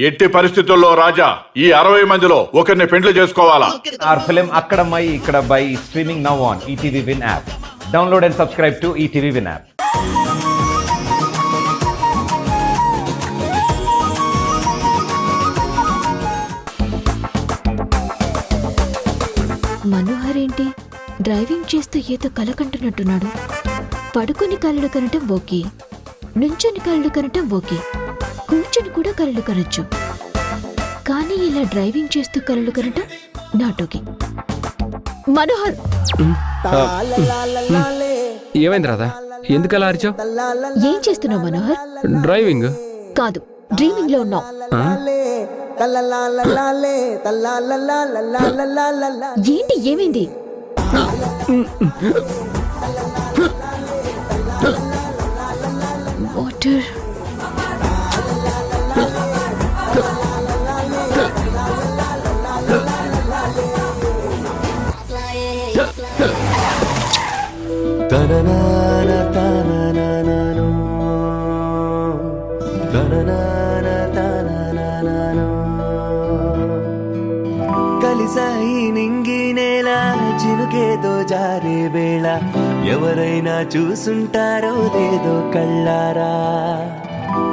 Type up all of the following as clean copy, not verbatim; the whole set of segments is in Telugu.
ఎట్టి పరిస్థితుల్లో రాజా ఈ 60 మందిలో ఒకరిని పెండ్లి చేసుకోవాలా? Our film Akkadamai Ikkadabai is streaming now on ETV Win app. Download and subscribe to ETV Win app. Manohar ఏంటి డ్రైవింగ్ చేస్తూ ఏదో కల కంటున్నట్టున్నాడు. పడుకుని కలలు కనటం ఓకే, నుంచొని కలలు కనటం ఓకే, కూర్చొని కూడా కలలు కనొచ్చు. కానీ ఇలా డ్రైవింగ్ చేస్తూ కలలు కనటం నాట్ ఓకే. మనోహర్, ఏమైంది రాధా? ఎందుకు అలా అరిచావు? ఏం చేస్తున్నావు మనోహర్? డ్రైవింగ్ కాదు, డ్రీమింగ్ లో ఉన్నావు. ఏంటి, ఏమైంది? వాటర్. కలిసాయి నింగి నేల చినుకేదో జారే వేళ ఎవరైనా చూసుంటారో లేదో కళ్ళారా.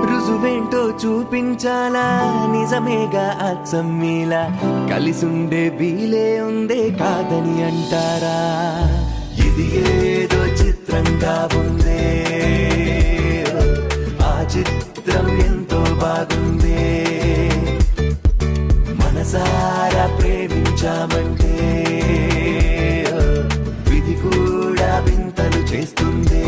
రుజువేంటో చూపించాలా నిజమేగా అచ్చం మీలా కలిసుండే వీలే ఉందే కాదని అంటారా. ఇది ఏదో చిత్రంగా ఉందే, ఆ చిత్రం ఎంతో బాగుందే. మనసారా ప్రేమించామంటే విధి కూడా వింతలు చేస్తుందే.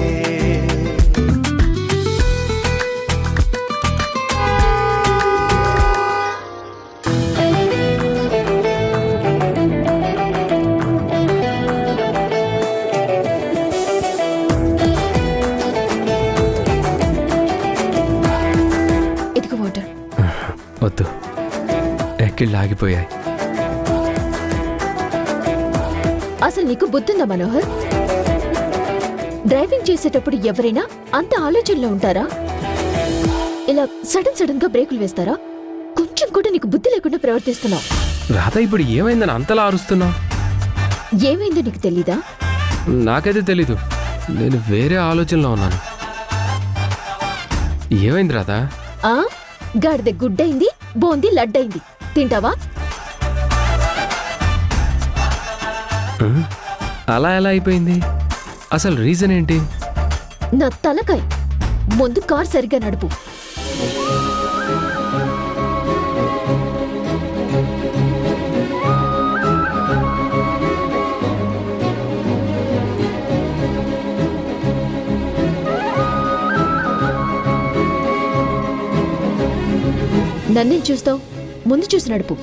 ఇదిగో వాటర్. వద్దు, ఎక్కిళ్ళు ఆగిపోయాయి. అసలు నీకు బుద్ధిందా మనోహర్? డ్రైవింగ్ చేసేటప్పుడు ఎవరైనా అంత ఆలోచనలో ఉంటారా? ఇలా సడన్ గా బ్రేకులు వేస్తారా? కొంచెం కూడా నీకు బుద్ధి లేకుండా ప్రవర్తిస్తున్నావు. రాధా, ఇప్పుడు ఏమైందని అంతలా అరుస్తున్నావు? ఏమైందో నీకు తెలీదా? నాకైతే తెలీదు, నేను వేరే ఆలోచనలో ఉన్నాను. ఏమైంది రాధా? ఆ గాడిద గుడ్డైంది, బోంది లడ్డైంది. తింటావా? అలా ఎలా అయిపోయింది? అసలు రీజన్ ఏంటి? నా తలకాయ్. ముందు కార్ సరిగ్గా నడుపు. నన్నేం చూస్తావు? ముందు చూసి నడుపు.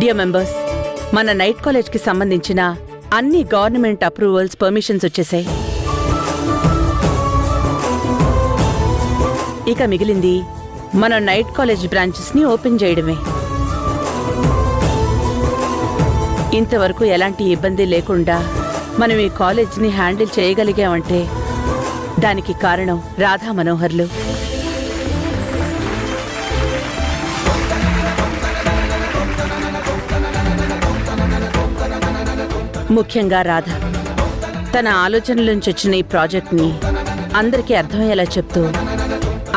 డియర్ మెంబర్స్, మన నైట్ కాలేజ్కి సంబంధించిన అన్ని గవర్నమెంట్ అప్రూవల్స్, పర్మిషన్స్ వచ్చేసాయి. ఇక మిగిలింది మన నైట్ కాలేజ్ బ్రాంచెస్ని ఓపెన్ చేయడమే. ఇంతవరకు ఎలాంటి ఇబ్బంది లేకుండా మనం ఈ కాలేజ్ని హ్యాండిల్ చేయగలిగామంటే దానికి కారణం రాధా మనోహర్లు. ముఖ్యంగా రాధ తన ఆలోచనల నుంచి వచ్చిన ఈ ప్రాజెక్ట్ని అందరికీ అర్థమయ్యేలా చెప్తూ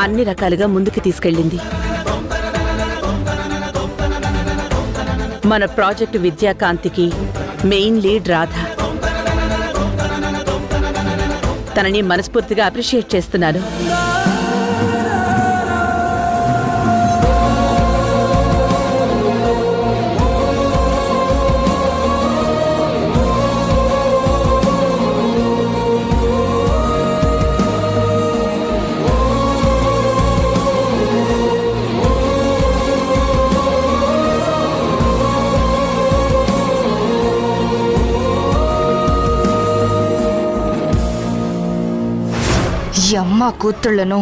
అన్ని రకాలుగా ముందుకు తీసుకెళ్ళింది. మన ప్రాజెక్టు విద్యాకాంతికి మెయిన్ లీడ్ రాధ. తనని మనస్ఫూర్తిగా అప్రిషియేట్ చేస్తున్నాను. అమ్మ కూతుళ్లను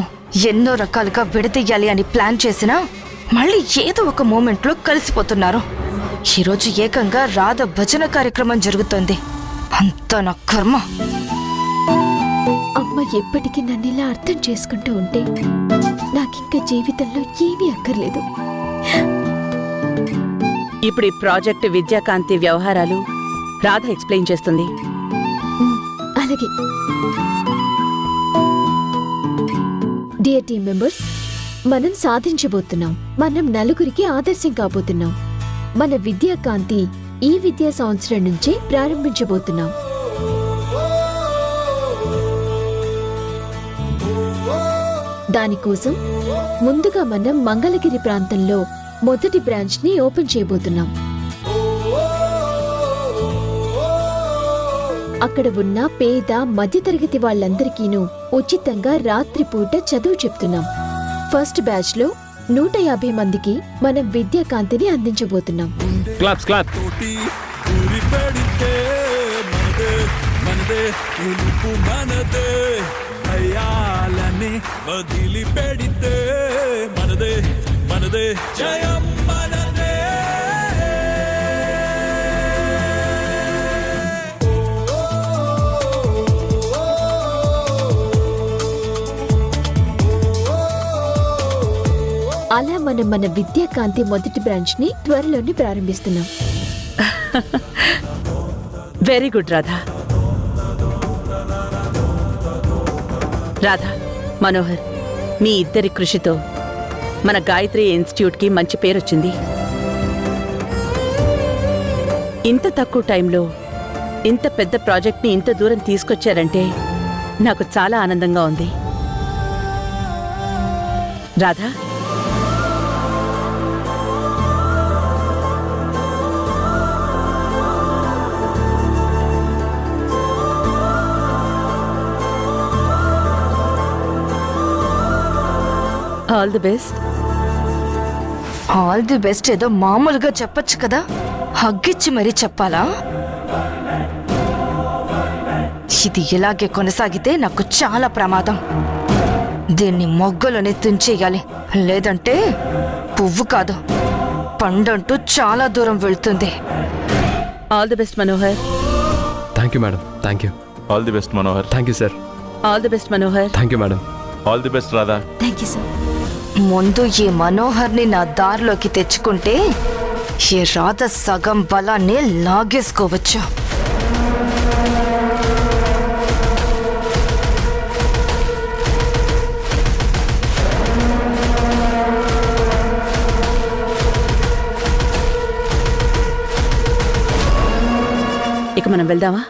ఎన్నో రకాలుగా విడదీయాలి అని ప్లాన్ చేసినా మళ్ళీ ఏదో ఒక మూమెంట్లో కలిసిపోతున్నారు. ఈరోజు ఏకంగా రాధ భజన కార్యక్రమం జరుగుతోంది. అంతా నా కర్మ. అమ్మ ఎప్పటికీ నన్ను ఇలా అర్థం చేసుకుంటూ ఉంటే నాకింక జీవితంలో ఏమీ అక్కర్లేదు. ఇప్పుడు ఈ ప్రాజెక్ట్ విద్యాకాంతి వ్యవహారాలు రాధ ఎక్స్ప్లెయిన్ చేస్తుంది. అలాగే. డియర్ టీమ్ మెంబర్స్, మనం సాధించబోతున్నాం. మనం నలుగురికి ఆదర్శం కాబోతున్నాం. మన విద్యాకాంతి ఈ విద్యా సంవత్సరం నుంచే ప్రారంభించబోతున్నాం. దానికోసం ముందుగా మనం మంగళగిరి ప్రాంతంలో మొదటి బ్రాంచ్ ని ఓపెన్ చేయబోతున్నాం. అక్కడ ఉన్న పేద మధ్యతరగతి వాళ్ళందరికీనూ ఉచితంగా రాత్రిపూట చదువు చెప్తున్నాం. ఫస్ట్ బ్యాచ్ లో 150 మందికి మనం విద్యాకాంతిని అందించబోతున్నాం. Claps clap. అలా మనం మన విద్యాకాంతి మొదటి బ్రాంచ్ ని త్వరలోనే ప్రారంభిస్తున్నాం. Very good Radha. రాధా, మనోహర్, మీ ఇద్దరి కృషితో మన గాయత్రి ఇన్స్టిట్యూట్కి మంచి పేరొచ్చింది. ఇంత తక్కువ టైంలో ఇంత పెద్ద ప్రాజెక్ట్ని ఇంత దూరం తీసుకొచ్చారంటే నాకు చాలా ఆనందంగా ఉంది. Radha, all the best. All the best ఏదో మామూలుగా చెప్పొచ్చు కదా, హగ్గిచ్చి మరీ చెప్పాలా? ఇది ఇలాగే కొనసాగితే నాకు చాలా ప్రమాదం. దీన్ని మొగ్గలోనే తుంచేయాలి, లేదంటే పువ్వు కాదు పండంటూ చాలా దూరం వెళ్తుంది. All the best Manohar. Thank you madam. Thank you. All the best Manohar. Thank you sir. All the best Manohar. Thank you madam. All the best Radha. Thank you sir. ముందు ఈ మనోహర్ని నా దారిలోకి తెచ్చుకుంటే ఈ రాధ సగం బలాన్ని లాగేసుకోవచ్చు. ఇక మనం వెళ్దామా?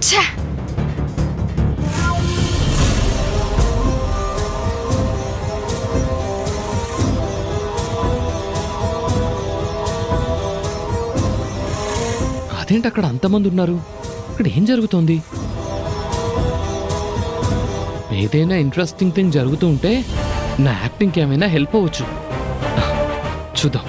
ఛే! అదేంటి అక్కడ అంతమంది ఉన్నారు? ఇక్కడ ఏం జరుగుతోంది? ఏదైనా ఇంట్రెస్టింగ్ థింగ్ జరుగుతూ ఉంటే నా యాక్టింగ్కి ఏమైనా హెల్ప్ అవ్వచ్చు. చూద్దాం.